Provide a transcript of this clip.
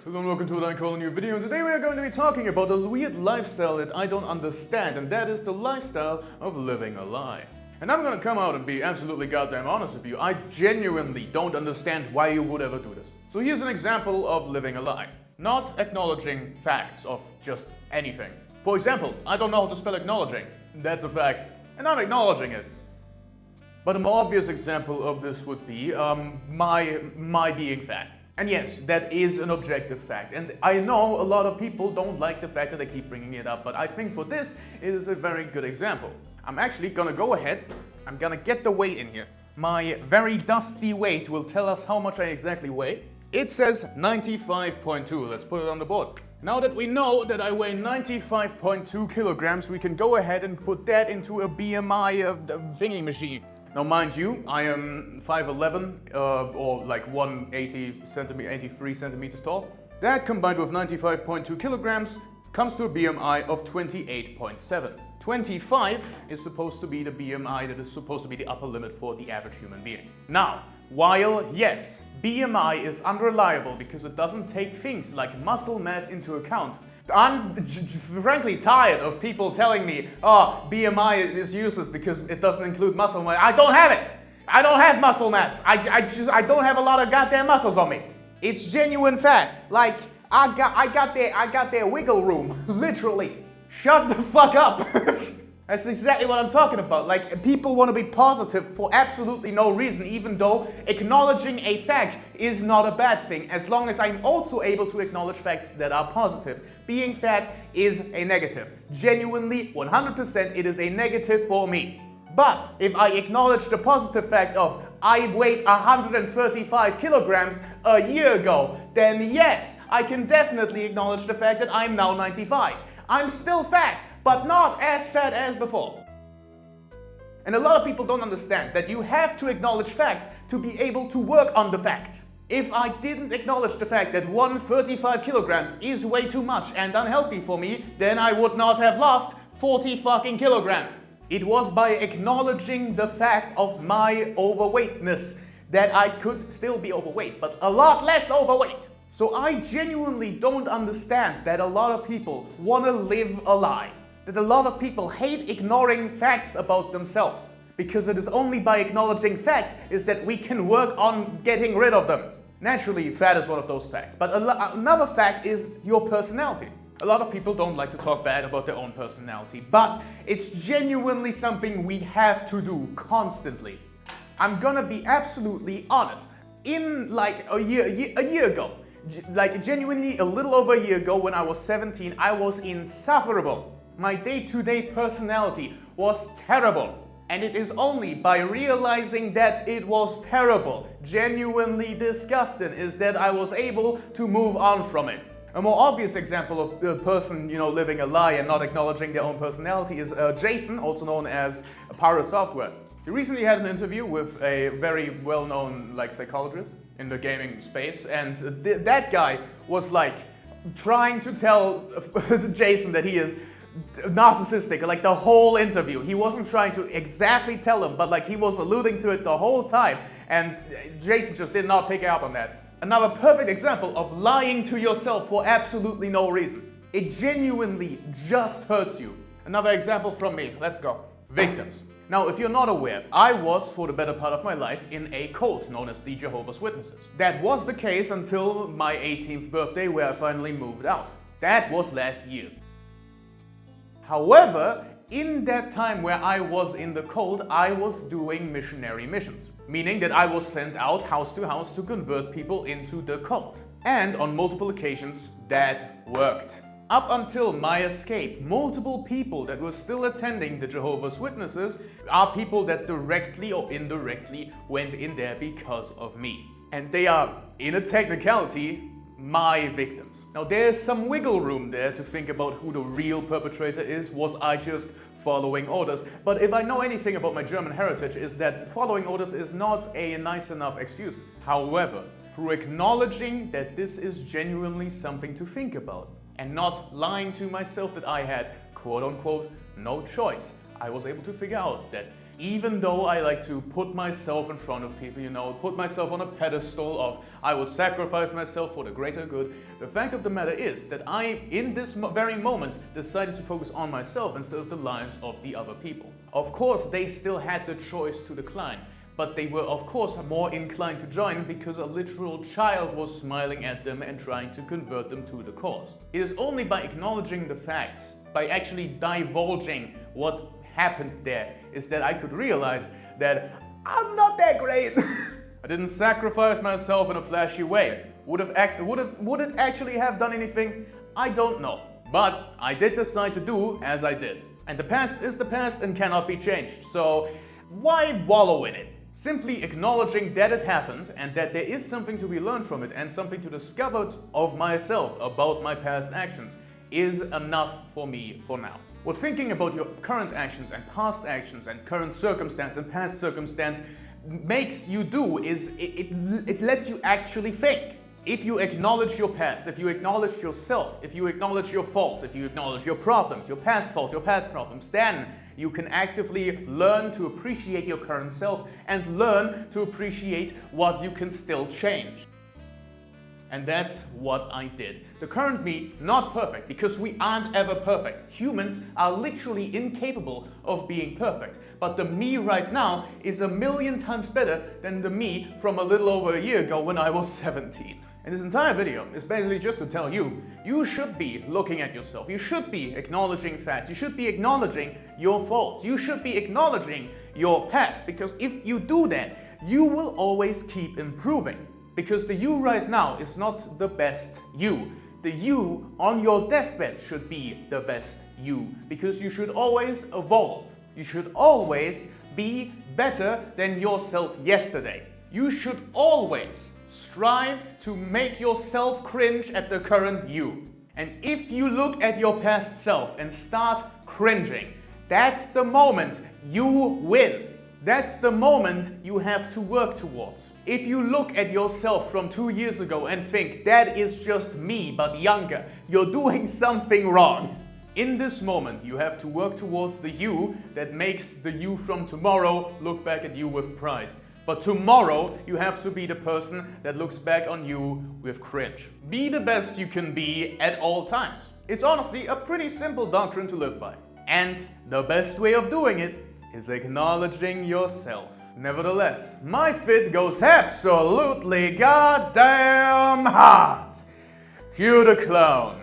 Welcome to a new video, and today we are going to be talking about a weird lifestyle that I don't understand, and that is the lifestyle of living a lie. And I'm gonna come out and be absolutely goddamn honest with you. I genuinely don't understand why you would ever do this. So here's an example of living a lie. Not acknowledging facts of just anything. For example, I don't know how to spell acknowledging. That's a fact, and I'm acknowledging it. But a more obvious example of this would be my being fat. And yes, that is an objective fact. And I know a lot of people don't like the fact that I keep bringing it up, but I think for this, it is a very good example. I'm actually gonna go ahead, I'm gonna get the weight in here. My very dusty weight will tell us how much I exactly weigh. It says 95.2, let's put it on the board. Now that we know that I weigh 95.2 kilograms, we can go ahead and put that into a BMI thingy machine. Now mind you, I am 5'11", or like 83 centimeters tall. That combined with 95.2 kilograms comes to a BMI of 28.7. 25 is supposed to be the BMI that is supposed to be the upper limit for the average human being. Now, while yes, BMI is unreliable because it doesn't take things like muscle mass into account, I'm frankly tired of people telling me, oh, BMI is useless because it doesn't include muscle mass. I don't have it. I don't have muscle mass. I don't have a lot of goddamn muscles on me. It's genuine fat. Like, I got their wiggle room, literally. Shut the fuck up. That's exactly what I'm talking about. Like, people want to be positive for absolutely no reason, even though acknowledging a fact is not a bad thing, as long as I'm also able to acknowledge facts that are positive. Being fat is a negative. Genuinely, 100%, it is a negative for me. But if I acknowledge the positive fact of I weighed 135 kilograms a year ago, then yes, I can definitely acknowledge the fact that I'm now 95. I'm still fat, but not as fat as before. And a lot of people don't understand that you have to acknowledge facts to be able to work on the facts. If I didn't acknowledge the fact that 135 kilograms is way too much and unhealthy for me, then I would not have lost 40 fucking kilograms. It was by acknowledging the fact of my overweightness that I could still be overweight, but a lot less overweight. So I genuinely don't understand that a lot of people want to live a lie. That a lot of people hate ignoring facts about themselves. Because it is only by acknowledging facts is that we can work on getting rid of them. Naturally, fat is one of those facts. But another fact is your personality. A lot of people don't like to talk bad about their own personality, but it's genuinely something we have to do constantly. I'm gonna be absolutely honest. In like a year ago, like genuinely a little over a year ago when I was 17, I was insufferable. My day-to-day personality was terrible. And it is only by realizing that it was terrible, genuinely disgusting, is that I was able to move on from it. A more obvious example of a person, living a lie and not acknowledging their own personality is Jason, also known as Pirate Software. He recently had an interview with a very well-known psychologist in the gaming space, and that guy was trying to tell Jason that he is narcissistic, the whole interview. He wasn't trying to exactly tell him, but he was alluding to it the whole time, and Jason just did not pick up on that. Another perfect example of lying to yourself for absolutely no reason. It genuinely just hurts you. Another example from me. Let's go. Victims. Now, if you're not aware, I was, for the better part of my life, in a cult known as the Jehovah's Witnesses. That was the case until my 18th birthday, where I finally moved out. That was last year. However, in that time where I was in the cult, I was doing missionary missions. Meaning that I was sent out house to house to convert people into the cult. And on multiple occasions, that worked. Up until my escape, multiple people that were still attending the Jehovah's Witnesses are people that directly or indirectly went in there because of me. And they are, in a technicality, my victims. Now there's some wiggle room there to think about who the real perpetrator is. Was I just following orders? But if I know anything about my German heritage, is that following orders is not a nice enough excuse. However, through acknowledging that this is genuinely something to think about, and not lying to myself that I had, quote unquote, no choice, I was able to figure out that Even though I like to put myself in front of people, put myself on a pedestal of I would sacrifice myself for the greater good, the fact of the matter is that I, in this very moment, decided to focus on myself instead of the lives of the other people. Of course, they still had the choice to decline, but they were of course more inclined to join because a literal child was smiling at them and trying to convert them to the cause. It is only by acknowledging the facts, by actually divulging what happened there, is that I could realize that I'm not that great. I didn't sacrifice myself in a flashy way. Would it actually have done anything? I don't know. But I did decide to do as I did. And the past is the past and cannot be changed. So why wallow in it? Simply acknowledging that it happened and that there is something to be learned from it and something to discover of myself about my past actions is enough for me for now. What thinking about your current actions and past actions and current circumstance and past circumstance makes you do is it lets you actually think. If you acknowledge your past, if you acknowledge yourself, if you acknowledge your faults, if you acknowledge your problems, your past faults, your past problems, then you can actively learn to appreciate your current self and learn to appreciate what you can still change. And that's what I did. The current me, not perfect, because we aren't ever perfect. Humans are literally incapable of being perfect. But the me right now is 1,000,000 times better than the me from a little over a year ago when I was 17. And this entire video is basically just to tell you, you should be looking at yourself. You should be acknowledging facts. You should be acknowledging your faults. You should be acknowledging your past. Because if you do that, you will always keep improving. Because the you right now is not the best you. The you on your deathbed should be the best you. Because you should always evolve. You should always be better than yourself yesterday. You should always strive to make yourself cringe at the current you. And if you look at your past self and start cringing, that's the moment you win. That's the moment you have to work towards. If you look at yourself from 2 years ago and think that is just me but younger, you're doing something wrong. In this moment, you have to work towards the you that makes the you from tomorrow look back at you with pride. But tomorrow, you have to be the person that looks back on you with cringe. Be the best you can be at all times. It's honestly a pretty simple doctrine to live by. And the best way of doing it is acknowledging yourself. Nevertheless, my fit goes absolutely goddamn hard. Cue the clown.